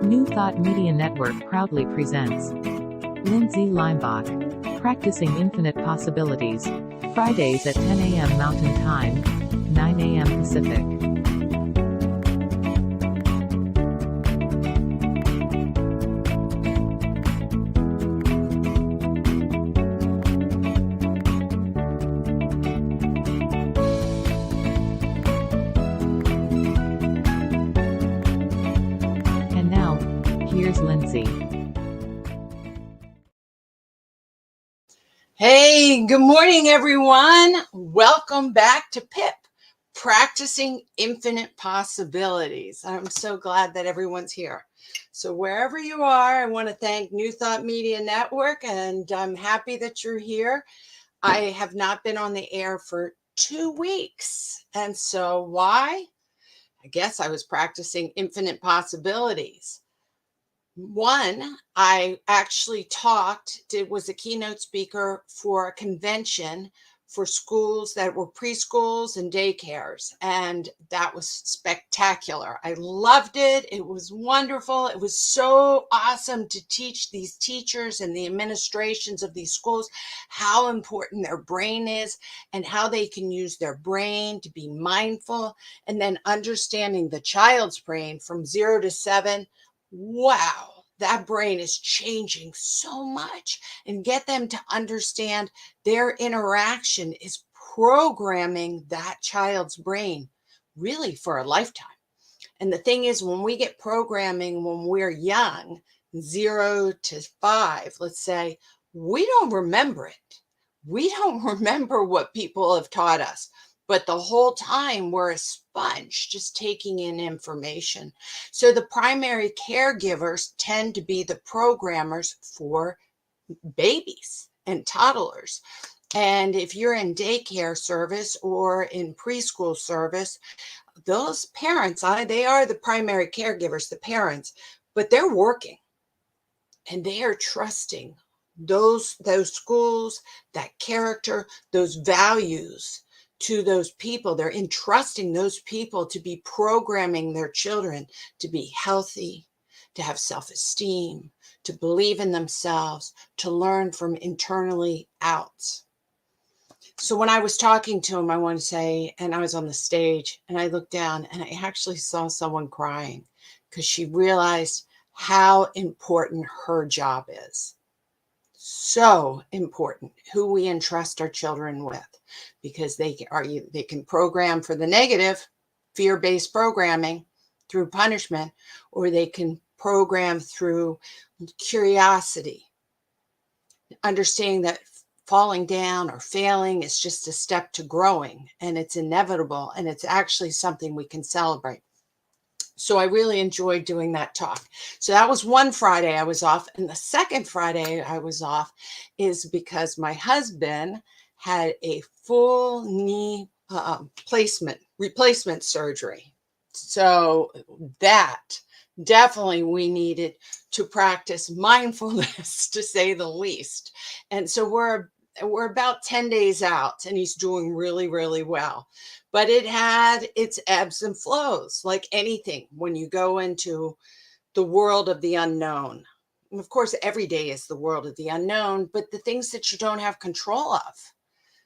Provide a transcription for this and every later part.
New Thought Media Network proudly presents Lindsay Leimbach, Practicing Infinite Possibilities, Fridays at 10 a.m. Mountain Time, 9 a.m. Pacific. And now, here's Lindsay. Hey, good morning, everyone. Welcome back to PIP, Practicing Infinite Possibilities. I'm so glad that everyone's here. So wherever you are, I want to thank New Thought Media Network, and I'm happy that you're here. I have not been on the air for 2 weeks. And so why? I guess I was practicing infinite possibilities. One, I actually was a keynote speaker for a convention for schools that were preschools and daycares. And that was spectacular. I loved it. It was wonderful. It was so awesome to teach these teachers and the administrations of these schools how important their brain is and how they can use their brain to be mindful, and then understanding the child's brain from 0 to 7. Wow, that brain is changing so much, and get them to understand their interaction is programming that child's brain really for a lifetime. And the thing is, when we get programming when we're young, 0 to 5, let's say, we don't remember it. We don't remember what people have taught us. But the whole time we're a sponge just taking in information. So the primary caregivers tend to be the programmers for babies and toddlers. And if you're in daycare service or in preschool service, those parents, they are the primary caregivers, the parents, but they're working and they are trusting those schools, that character, those values to those people. They're entrusting those people to be programming their children to be healthy, to have self-esteem, to believe in themselves, to learn from internally out. So when I was talking to him, I want to say, and I was on the stage and I looked down and I actually saw someone crying because she realized how important her job is. So important who we entrust our children with, because they can program for the negative, fear-based programming through punishment, or they can program through curiosity, understanding that falling down or failing is just a step to growing, and it's inevitable, and it's actually something we can celebrate. So I really enjoyed doing that talk. So that was one Friday I was off. And the second Friday I was off is because my husband had a full knee replacement surgery. So that definitely we needed to practice mindfulness, to say the least. And so we're about 10 days out and he's doing really, really well. But it had its ebbs and flows, like anything when you go into the world of the unknown. And of course, every day is the world of the unknown, but the things that you don't have control of.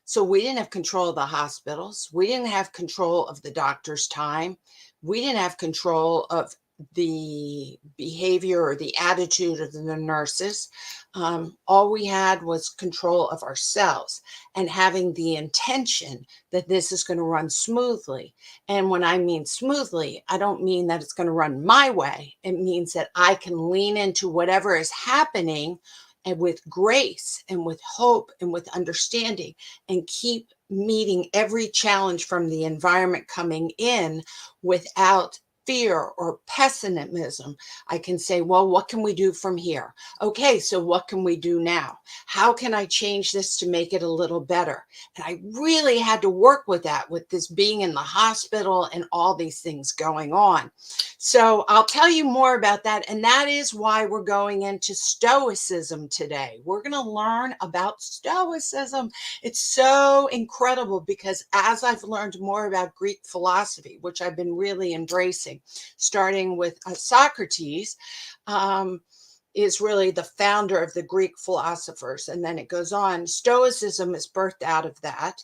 So we didn't have control of the hospitals. We didn't have control of the doctor's time. We didn't have control of the behavior or the attitude of the nurses. All we had was control of ourselves and having the intention that this is going to run smoothly. And when I mean smoothly, I don't mean that it's going to run my way. It means that I can lean into whatever is happening and with grace and with hope and with understanding, and keep meeting every challenge from the environment coming in without fear or pessimism. I can say, well, what can we do from here? Okay, so what can we do now? How can I change this to make it a little better? And I really had to work with that, with this being in the hospital and all these things going on. So I'll tell you more about that. And that is why we're going into Stoicism today. We're going to learn about Stoicism. It's so incredible because as I've learned more about Greek philosophy, which I've been really embracing, thinking, starting with Socrates. Is really the founder of the Greek philosophers. And then it goes on. Stoicism is birthed out of that.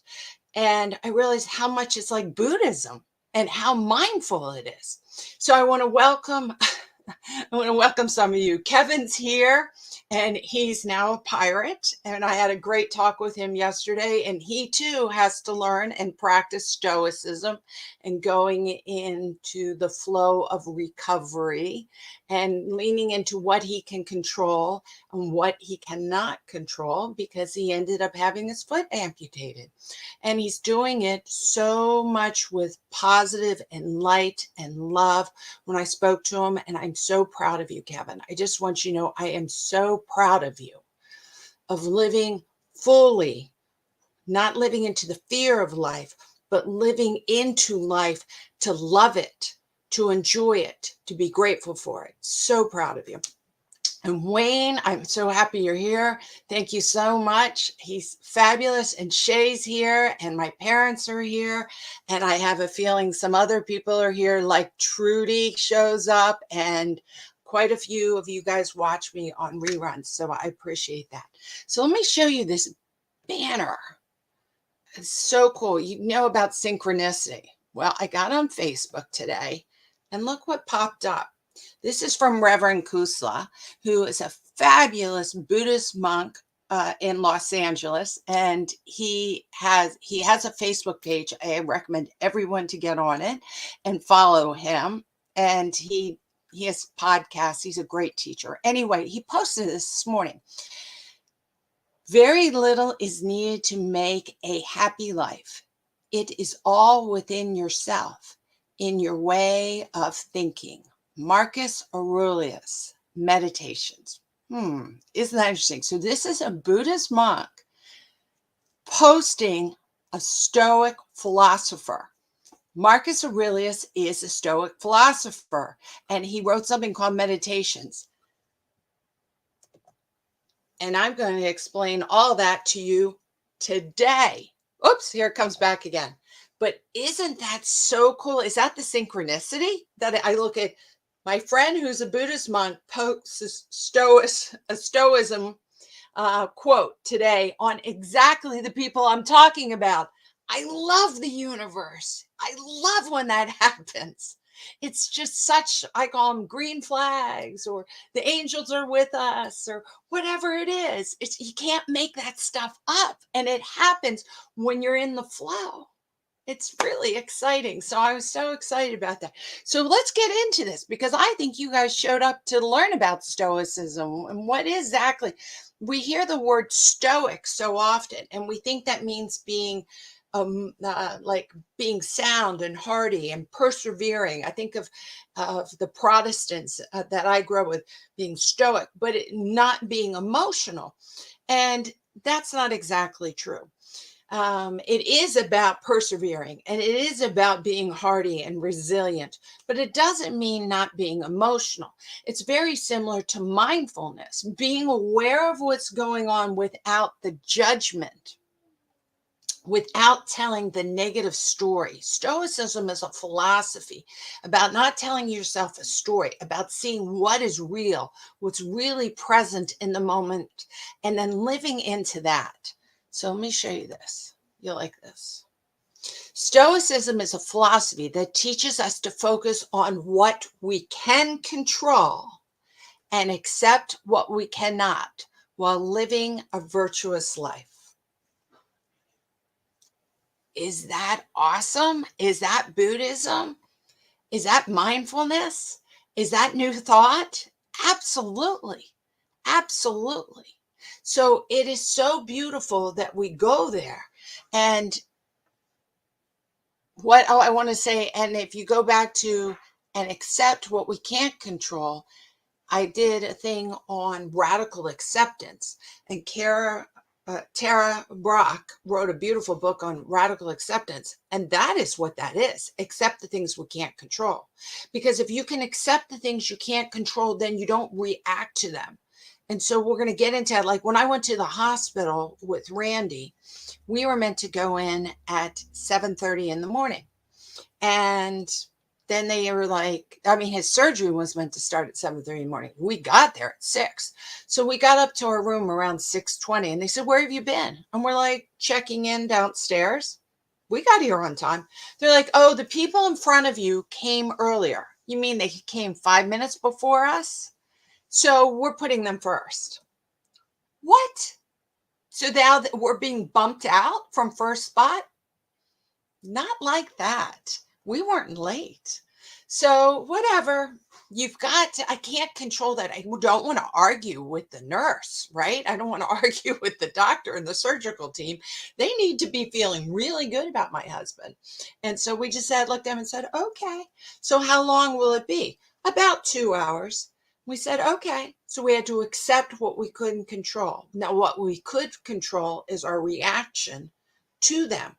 And I realized how much it's like Buddhism and how mindful it is. So I want to welcome some of you. Kevin's here, and he's now a pirate. And I had a great talk with him yesterday, and he too has to learn and practice Stoicism and going into the flow of recovery and leaning into what he can control and what he cannot control, because he ended up having his foot amputated. And he's doing it so much with positive and light and love. When I spoke to him, and I'm so proud of you, Kevin. I just want you to know I am so proud of you, of living fully, not living into the fear of life, but living into life to love it, to enjoy it, to be grateful for it. So proud of you. And Wayne, I'm so happy you're here. Thank you so much. He's fabulous. And Shay's here, and my parents are here. And I have a feeling some other people are here, like Trudy shows up, and quite a few of you guys watch me on reruns. So I appreciate that. So let me show you this banner. It's so cool. You know about synchronicity. Well, I got on Facebook today, and look what popped up. This is from Reverend Kusla, who is a fabulous Buddhist monk in Los Angeles, and he has a Facebook page. I recommend everyone to get on it and follow him. And he has podcasts. He's a great teacher. Anyway, he posted this morning. Very little is needed to make a happy life. It is all within yourself, in your way of thinking. Marcus Aurelius, Meditations. Isn't that interesting? So this is a Buddhist monk posting a Stoic philosopher. Marcus Aurelius is a Stoic philosopher, and he wrote something called Meditations. And I'm going to explain all that to you today. Oops, here it comes back again. But isn't that so cool? Is that the synchronicity that I look at? My friend who's a Buddhist monk posts a Stoicism quote today on exactly the people I'm talking about. I love the universe. I love when that happens. It's just such, I call them green flags, or the angels are with us, or whatever it is. You can't make that stuff up. And it happens when you're in the flow. It's really exciting. So I was so excited about that. So let's get into this, because I think you guys showed up to learn about Stoicism and what exactly. We hear the word Stoic so often, and we think that means being like being sound and hearty and persevering. I think of the Protestants that I grew up with being Stoic, but not being emotional. And that's not exactly true. It is about persevering, and it is about being hardy and resilient, but it doesn't mean not being emotional. It's very similar to mindfulness, being aware of what's going on without the judgment, without telling the negative story. Stoicism is a philosophy about not telling yourself a story, about seeing what is real, what's really present in the moment, and then living into that. So let me show you this. You'll like this. Stoicism is a philosophy that teaches us to focus on what we can control and accept what we cannot, while living a virtuous life. Is that awesome? Is that Buddhism? Is that mindfulness? Is that new thought? Absolutely. Absolutely. So it is so beautiful that we go there. And what I want to say, and if you go back to and accept what we can't control, I did a thing on radical acceptance, and Tara Brach wrote a beautiful book on radical acceptance. And that is what that is. Accept the things we can't control. Because if you can accept the things you can't control, then you don't react to them. And so we're going to get into it. Like when I went to the hospital with Randy, we were meant to go in at 7:30 in the morning. And then they were like, I mean, his surgery was meant to start at 7:30 in the morning. We got there at 6. So we got up to our room around 6:20 and they said, where have you been? And we're like, checking in downstairs. We got here on time. They're like, oh, the people in front of you came earlier. You mean they came 5 minutes before us? So we're putting them first. What? So now that we're being bumped out from first spot? Not like that. We weren't late. So whatever, you've got to, I can't control that. I don't want to argue with the nurse, right? I don't want to argue with the doctor and the surgical team. They need to be feeling really good about my husband. And so we just said, looked at them and said, okay, so how long will it be? About 2 hours. We said, okay. So we had to accept what we couldn't control. Now, what we could control is our reaction to them.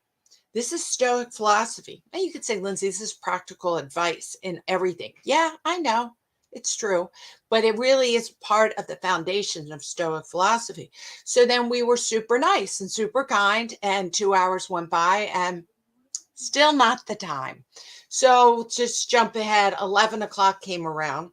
This is Stoic philosophy. And you could say, Lindsay, this is practical advice in everything. Yeah, I know. It's true. But it really is part of the foundation of Stoic philosophy. So then we were super nice and super kind. And 2 hours went by and still not the time. So just jump ahead. 11 o'clock came around.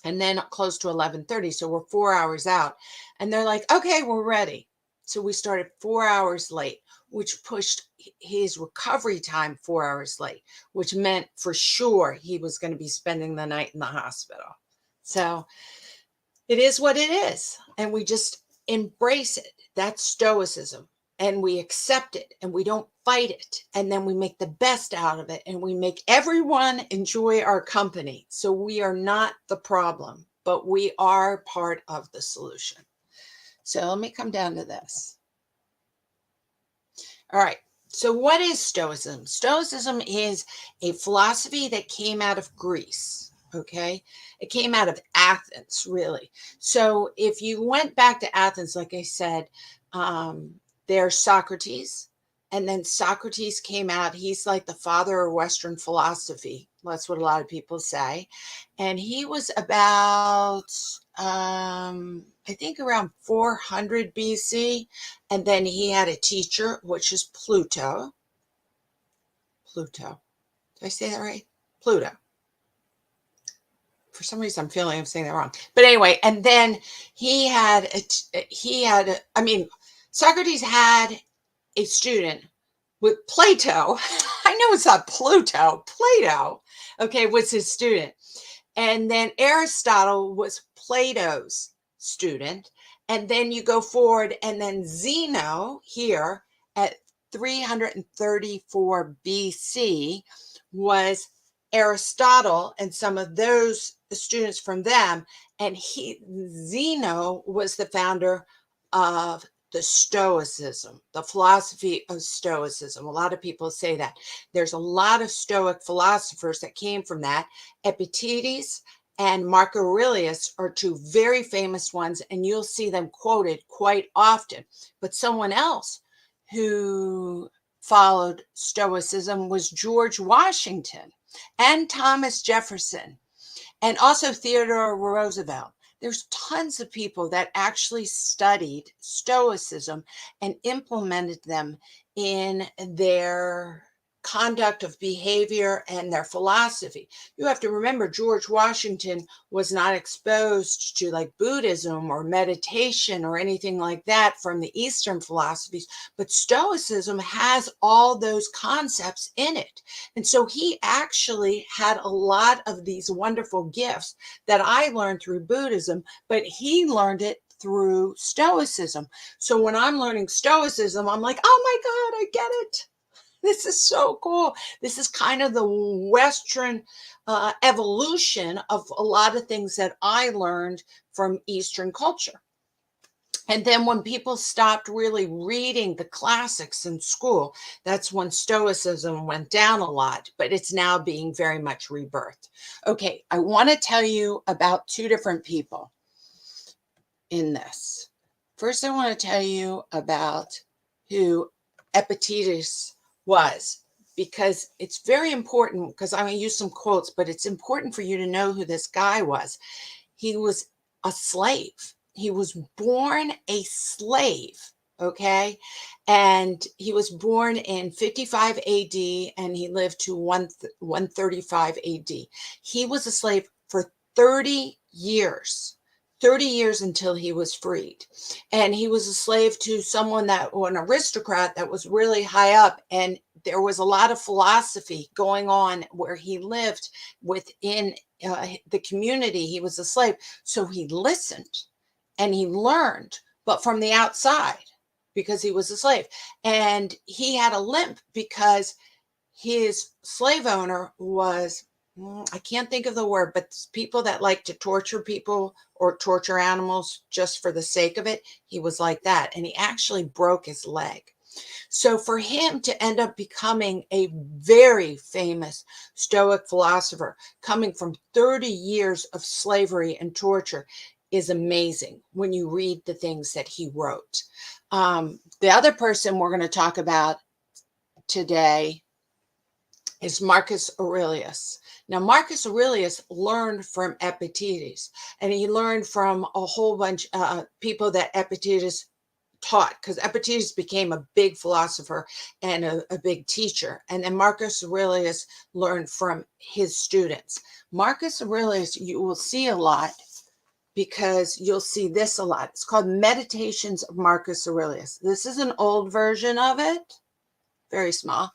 And then close to 11:30. So we're 4 hours out. And they're like, okay, we're ready. So we started 4 hours late, which pushed his recovery time 4 hours late, which meant for sure he was going to be spending the night in the hospital. So it is what it is. And we just embrace it. That's Stoicism. And we accept it and we don't fight it. And then we make the best out of it and we make everyone enjoy our company. So we are not the problem, but we are part of the solution. So let me come down to this. All right. So what is Stoicism? Stoicism is a philosophy that came out of Greece. Okay. It came out of Athens, really. So if you went back to Athens, like I said, there's Socrates, and then Socrates came out. He's like the father of Western philosophy. That's what a lot of people say. And he was about, I think around 400 BC. And then he had a teacher, which is Pluto. Pluto. Did I say that right? Pluto. For some reason, I'm feeling I'm saying that wrong. But anyway, and then Socrates had a student with Plato. I know it's not Pluto. Plato, okay, was his student. And then Aristotle was Plato's student. And then you go forward, and then Zeno here at 334 BC was Aristotle and some of those students from them. And Zeno was the founder of the Stoicism, the philosophy of Stoicism. A lot of people say that. There's a lot of Stoic philosophers that came from that. Epictetus and Marcus Aurelius are two very famous ones, and you'll see them quoted quite often. But someone else who followed Stoicism was George Washington and Thomas Jefferson, and also Theodore Roosevelt. There's tons of people that actually studied Stoicism and implemented them in their conduct of behavior and their philosophy. You have to remember, George Washington was not exposed to like Buddhism or meditation or anything like that from the Eastern philosophies, but Stoicism has all those concepts in it. And so he actually had a lot of these wonderful gifts that I learned through Buddhism, but he learned it through Stoicism. So when I'm learning Stoicism, I'm like, oh my God, I get it. This is so cool. This is kind of the Western evolution of a lot of things that I learned from Eastern culture. And then when people stopped really reading the classics in school, that's when Stoicism went down a lot, but it's now being very much rebirthed. Okay, I want to tell you about two different people in this. First, I want to tell you about who Epictetus was, because it's very important, because I'm going to use some quotes, but it's important for you to know who this guy was. He was a slave. He was born a slave. okay? And he was born in 55 AD and he lived to 135 AD. He was a slave for 30 years. 30 years until he was freed. And he was a slave to someone an aristocrat that was really high up. And there was a lot of philosophy going on where he lived within the community. He was a slave. So he listened and he learned, but from the outside because he was a slave. And he had a limp because his slave owner was, I can't think of the word, but people that like to torture people or torture animals just for the sake of it, he was like that. And he actually broke his leg. So for him to end up becoming a very famous Stoic philosopher, coming from 30 years of slavery and torture, is amazing when you read the things that he wrote. The other person we're going to talk about today is Marcus Aurelius. Now, Marcus Aurelius learned from Epictetus, and he learned from a whole bunch of people that Epictetus taught, because Epictetus became a big philosopher and a big teacher. And then Marcus Aurelius learned from his students. Marcus Aurelius, you will see a lot because you'll see this a lot. It's called Meditations of Marcus Aurelius. This is an old version of it, very small.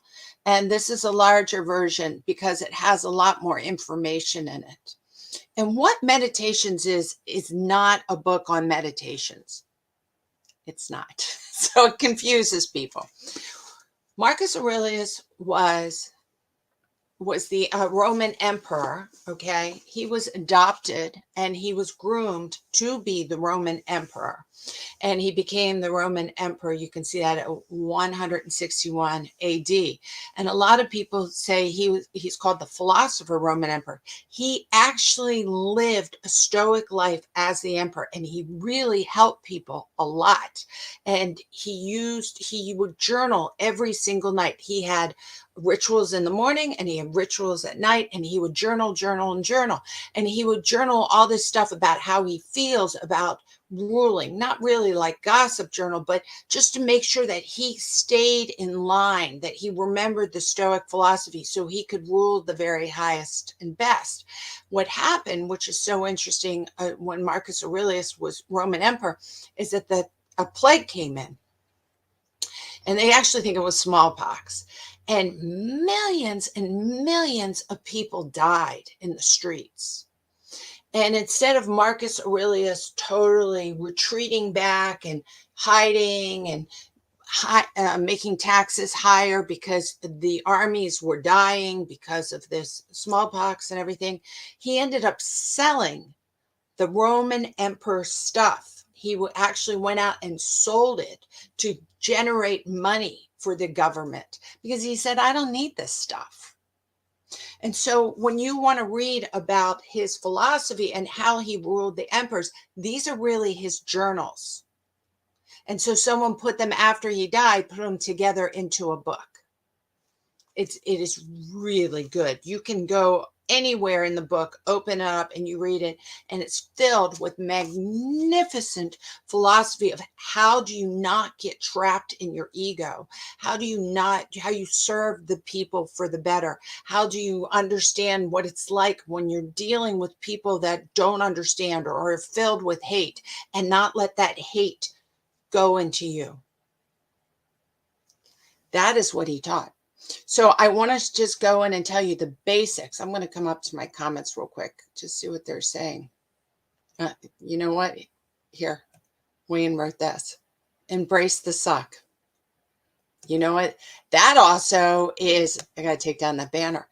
And this is a larger version because it has a lot more information in it. And what Meditations is not a book on meditations. It's not. So it confuses people. Marcus Aurelius was the Roman emperor, okay? He was adopted and he was groomed to be the Roman emperor. And he became the Roman emperor. You can see that at 161 AD. And a lot of people say he's called the philosopher Roman emperor. He actually lived a Stoic life as the emperor, and he really helped people a lot. And he would journal every single night. He had rituals in the morning and he had rituals at night, and he would journal. And he would journal all this stuff about how he feels about ruling, not really like gossip journal, but just to make sure that he stayed in line, that he remembered the Stoic philosophy so he could rule the very highest and best. What happened, which is so interesting, when Marcus Aurelius was Roman emperor, is that a plague came in, and they actually think it was smallpox. And millions of people died in the streets. And instead of Marcus Aurelius totally retreating back and hiding and making taxes higher because the armies were dying because of this smallpox and everything, he ended up selling the Roman emperor stuff. He actually went out and sold it to generate money for the government because he said, I don't need this stuff. And so when you want to read about his philosophy and how he ruled the emperors, these are really his journals. And so someone put them after he died, put them together into a book. It is really good. You can go anywhere in the book, open it up and you read it, and it's filled with magnificent philosophy of how do you not get trapped in your ego? How you serve the people for the better? How do you understand what it's like when you're dealing with people that don't understand or are filled with hate, and not let that hate go into you? That is what he taught. So I want to just go in and tell you the basics. I'm going to come up to my comments real quick to see what they're saying. You know what? Here, Wayne wrote this. Embrace the suck. You know what? That also is, I got to take down that banner.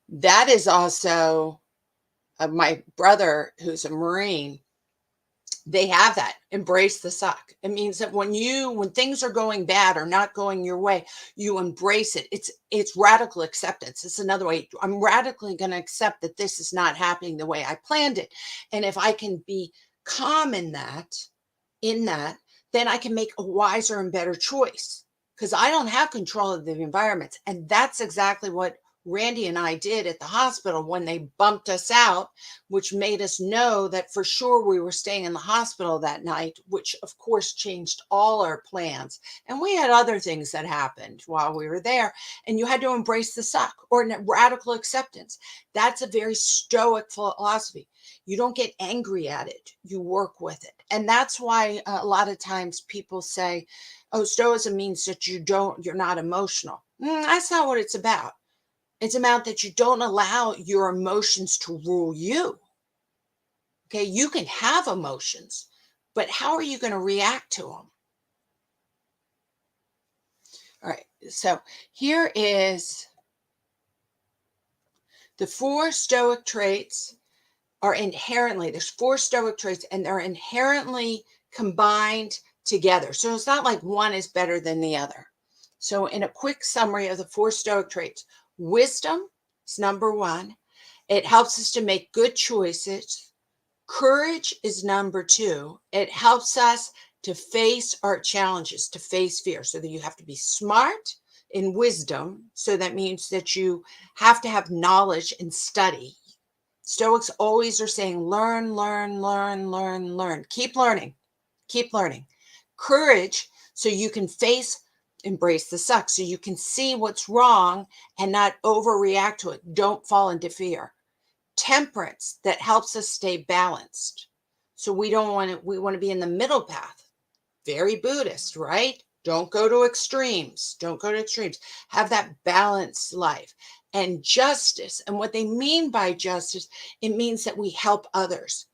That is also my brother, who's a Marine. They have that. Embrace the suck. It means that when things are going bad or not going your way, you embrace it. It's radical acceptance. It's another way. I'm radically going to accept that this is not happening the way I planned it. And if I can be calm in that, then I can make a wiser and better choice, because I don't have control of the environment. And that's exactly what Randy and I did at the hospital when they bumped us out, which made us know that for sure we were staying in the hospital that night, which of course changed all our plans. And we had other things that happened while we were there, and you had to embrace the suck or radical acceptance. That's a very Stoic philosophy. You don't get angry at it, you work with it. And that's why a lot of times people say, oh, Stoicism means that you're not emotional. That's not what it's about. It's about that you don't allow your emotions to rule you. Okay, you can have emotions, but how are you going to react to them? All right, so here is the 4 Stoic traits are inherently, there's 4 Stoic traits and they're inherently combined together. So it's not like one is better than the other. So in a quick summary of the 4 Stoic traits, wisdom is number 1. It helps us to make good choices. Courage is number 2. It helps us to face our challenges, to face fear. So that you have to be smart in wisdom. So that means that you have to have knowledge and study. Stoics always are saying, learn, learn, learn, learn, learn. Keep learning. Keep learning. Courage, so you can embrace the suck, so you can see what's wrong and not overreact to it. Don't fall into fear. Temperance, that helps us stay balanced. So we want to be in the middle path. Very Buddhist, right? Don't go to extremes. Don't go to extremes. Have that balanced life. And justice, and what they mean by justice, it means that we help others.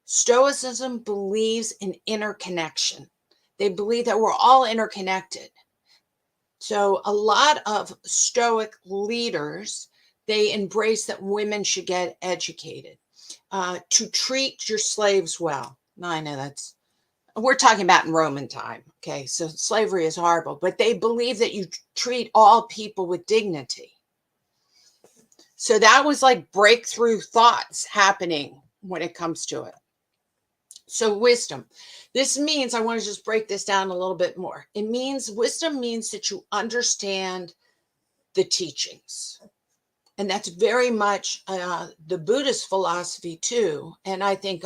Stoicism believes in interconnection. They believe that we're all interconnected. So a lot of Stoic leaders, they embrace that women should get educated, to treat your slaves well. Now, I know we're talking about in Roman time. Okay, so slavery is horrible, but they believe that you treat all people with dignity. So that was like breakthrough thoughts happening when it comes to it. So wisdom. This means, I want to just break this down a little bit more. Wisdom means that you understand the teachings. And that's very much the Buddhist philosophy too. And I think,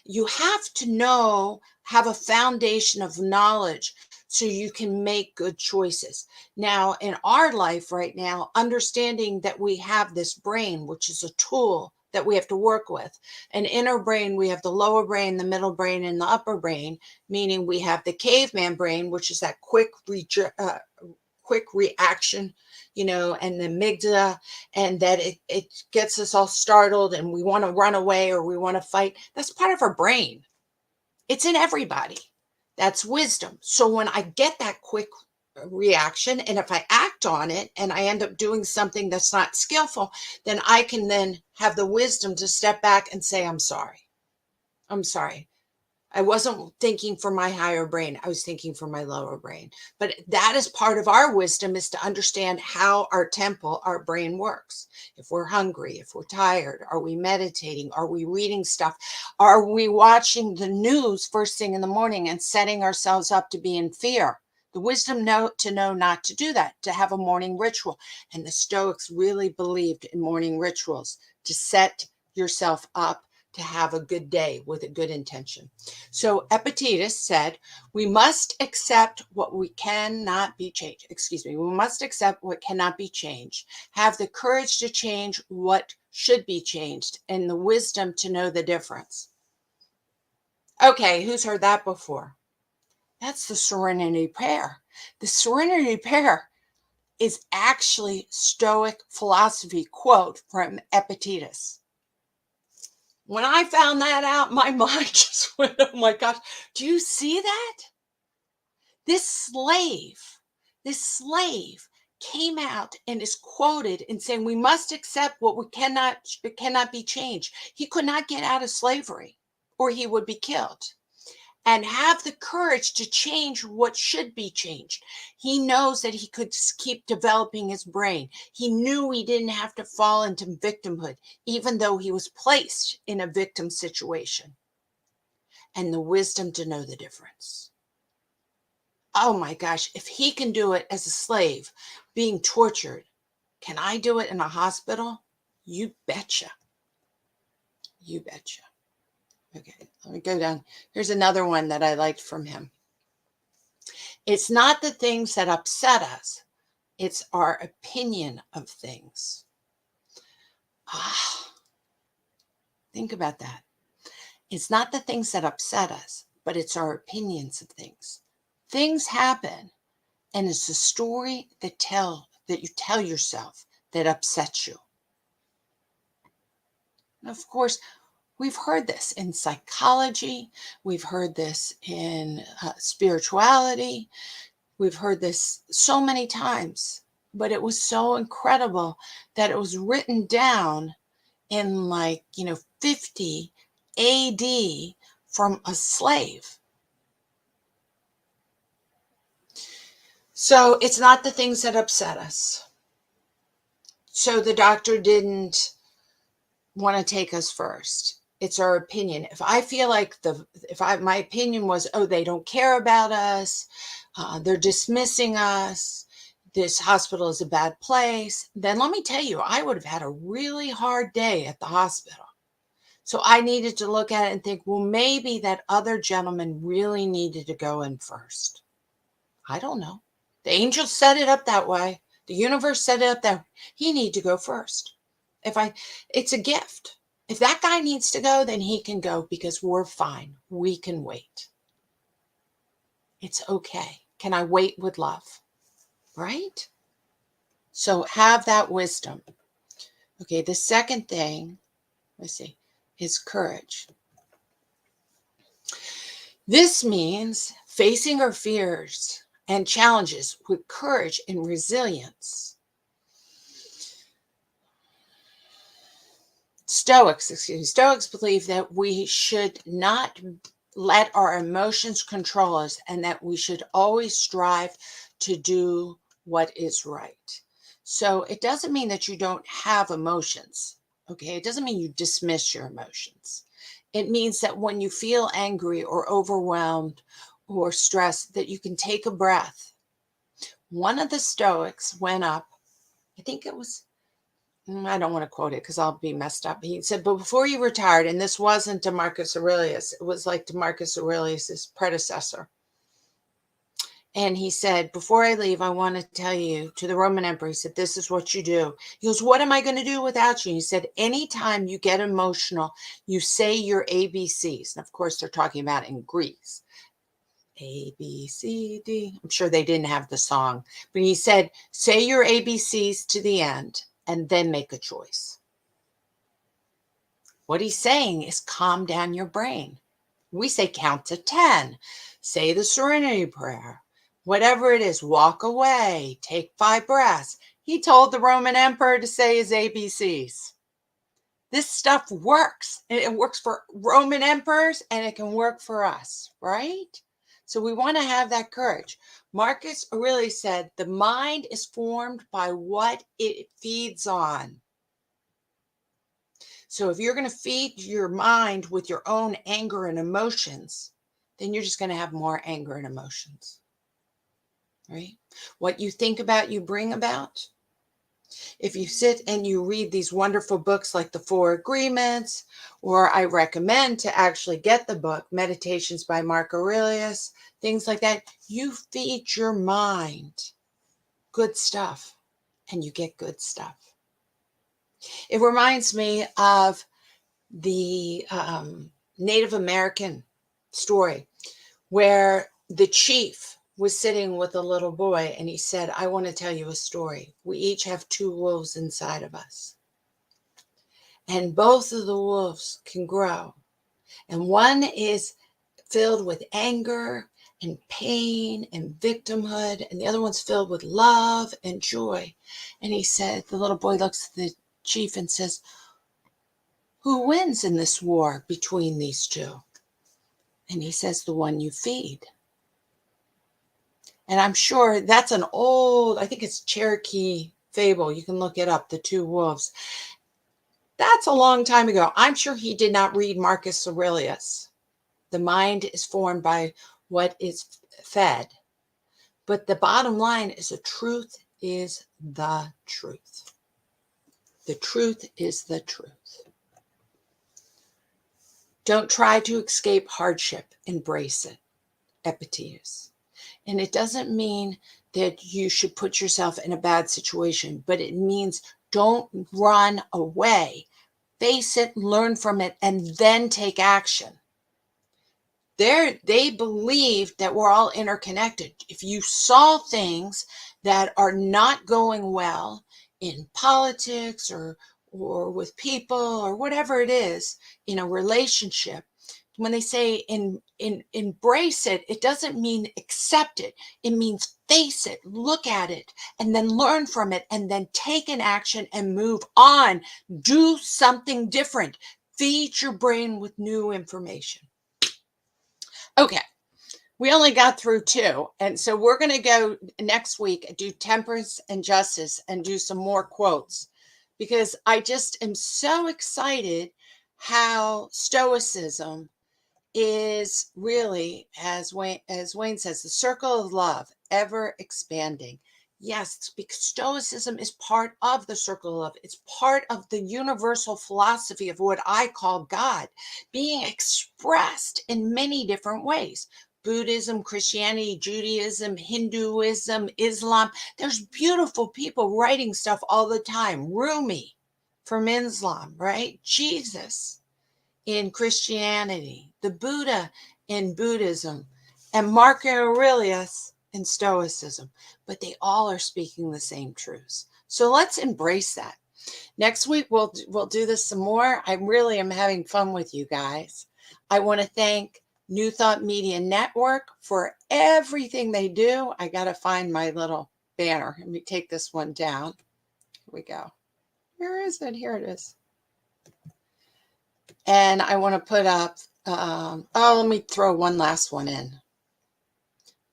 you have to have a foundation of knowledge so you can make good choices. Now, in our life right now, understanding that we have this brain, which is a tool that we have to work with. An inner brain, we have the lower brain, the middle brain, and the upper brain, meaning we have the caveman brain, which is that quick reaction, and the amygdala, and that it gets us all startled and we want to run away or we want to fight. That's part of our brain. It's in everybody. That's wisdom. So when I get that quick reaction, and if I act on it and I end up doing something that's not skillful, then I can then have the wisdom to step back and say, I'm sorry. I'm sorry. I wasn't thinking for my higher brain. I was thinking for my lower brain. But that is part of our wisdom, is to understand how our brain works. If we're hungry, if we're tired, are we meditating? Are we reading stuff? Are we watching the news first thing in the morning and setting ourselves up to be in fear? The wisdom to know not to do that, to have a morning ritual. And the Stoics really believed in morning rituals to set yourself up to have a good day with a good intention. So Epictetus said, we must accept what cannot be changed. We must accept what cannot be changed, have the courage to change what should be changed, and the wisdom to know the difference. Okay, who's heard that before? That's the Serenity Prayer. The Serenity Prayer is actually Stoic philosophy quote from Epictetus. When I found that out, my mind just went, oh my gosh, do you see that? This slave came out and is quoted in saying, we must accept what cannot be changed. He could not get out of slavery or he would be killed. And have the courage to change what should be changed. He knows that he could keep developing his brain. He knew he didn't have to fall into victimhood, even though he was placed in a victim situation. And the wisdom to know the difference. Oh my gosh, if he can do it as a slave, being tortured, Can I do it in a hospital? You betcha. You betcha. Okay, let me go down. Here's another one that I liked from him. It's not the things that upset us. It's our opinion of things. Think about that. It's not the things that upset us, but it's our opinions of things. Things happen, and it's the story that you tell yourself that upsets you. And of course, we've heard this in psychology. We've heard this in spirituality. We've heard this so many times, but it was so incredible that it was written down in 50 AD from a slave. So it's not the things that upset us. So the doctor didn't want to take us first. It's our opinion. If I feel like my opinion was, oh, they don't care about us, they're dismissing us, this hospital is a bad place, then let me tell you, I would have had a really hard day at the hospital. So I needed to look at it and think, well, maybe that other gentleman really needed to go in first. I don't know. The angels set it up that way. The universe set it up that way. He needed to go first. It's a gift. If that guy needs to go, then he can go because we're fine. We can wait. It's okay. Can I wait with love? Right? So have that wisdom. Okay, the second thing, let's see, is courage. This means facing our fears and challenges with courage and resilience. Stoics believe that we should not let our emotions control us and that we should always strive to do what is right. So it doesn't mean that you don't have emotions, okay? It doesn't mean you dismiss your emotions. It means that when you feel angry or overwhelmed or stressed, that you can take a breath. One of the Stoics went up, I think it was, I don't want to quote it because I'll be messed up. He said, but before you retired, and this wasn't to Marcus Aurelius, it was like to Marcus Aurelius's predecessor. And he said, before I leave, I want to tell you to the Roman emperor, he said, this is what you do. He goes, what am I going to do without you? He said, anytime you get emotional, you say your ABCs. And of course, they're talking about in Greece. A, B, C, D. I'm sure they didn't have the song. But he said, say your ABCs to the end and then make a choice. What he's saying is calm down your brain. We say count to 10. Say the Serenity Prayer. Whatever it is, walk away, take 5 breaths. He told the Roman emperor to say his ABCs. This stuff works. It works for Roman emperors and it can work for us, right? So we want to have that courage. Marcus Aurelius said, the mind is formed by what it feeds on. So if you're going to feed your mind with your own anger and emotions, then you're just going to have more anger and emotions. Right? What you think about, you bring about. If you sit and you read these wonderful books like The 4 Agreements, or I recommend to actually get the book, Meditations by Mark Aurelius, things like that, you feed your mind good stuff and you get good stuff. It reminds me of the Native American story where the chief was sitting with a little boy and he said, I want to tell you a story. We each have 2 wolves inside of us. And both of the wolves can grow. And one is filled with anger and pain and victimhood. And the other one's filled with love and joy. And he said, the little boy looks at the chief and says, who wins in this war between these 2? And he says, the one you feed. And I'm sure that's an old, I think it's Cherokee fable. You can look it up, The 2 Wolves. That's a long time ago. I'm sure he did not read Marcus Aurelius. The mind is formed by what is fed. But the bottom line is a truth is the truth. The truth is the truth. Don't try to escape hardship. Embrace it. Epictetus. And it doesn't mean that you should put yourself in a bad situation, but it means don't run away. Face it, learn from it, and then take action. They believe that we're all interconnected. If you saw things that are not going well in politics or with people or whatever it is in a relationship, when they say embrace it, it doesn't mean accept it. It means face it, look at it, and then learn from it, and then take an action and move on. Do something different. Feed your brain with new information. Okay, we only got through 2. And so we're going to go next week and do temperance and justice and do some more quotes, because I just am so excited how Stoicism is really, as Wayne says, the circle of love, ever expanding. Yes, because Stoicism is part of the circle of love. It's part of the universal philosophy of what I call God, being expressed in many different ways. Buddhism, Christianity, Judaism, Hinduism, Islam. There's beautiful people writing stuff all the time. Rumi from Islam, right? Jesus in Christianity, the Buddha in Buddhism, and Marcus Aurelius in Stoicism. But they all are speaking the same truths. So let's embrace that. Next week, we'll do this some more. I really am having fun with you guys. I want to thank New Thought Media Network for everything they do. I got to find my little banner. Let me take this one down. Here we go. Where is it? Here it is. And I want to put up, let me throw one last one in.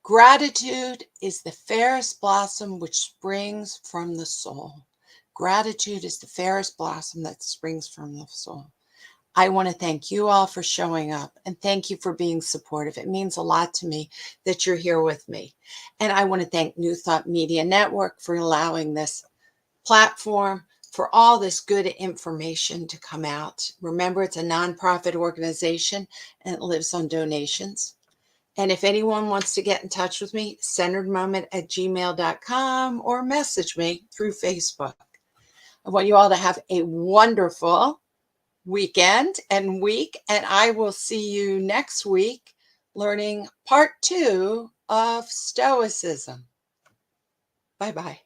Gratitude is the fairest blossom which springs from the soul. Gratitude is the fairest blossom that springs from the soul. I want to thank you all for showing up, and thank you for being supportive. It means a lot to me that you're here with me. And I want to thank New Thought Media Network for allowing this platform, for all this good information to come out. Remember, it's a nonprofit organization and it lives on donations. And if anyone wants to get in touch with me, centeredmoment@gmail.com, or message me through Facebook. I want you all to have a wonderful weekend and week, and I will see you next week learning part 2 of Stoicism. Bye-bye.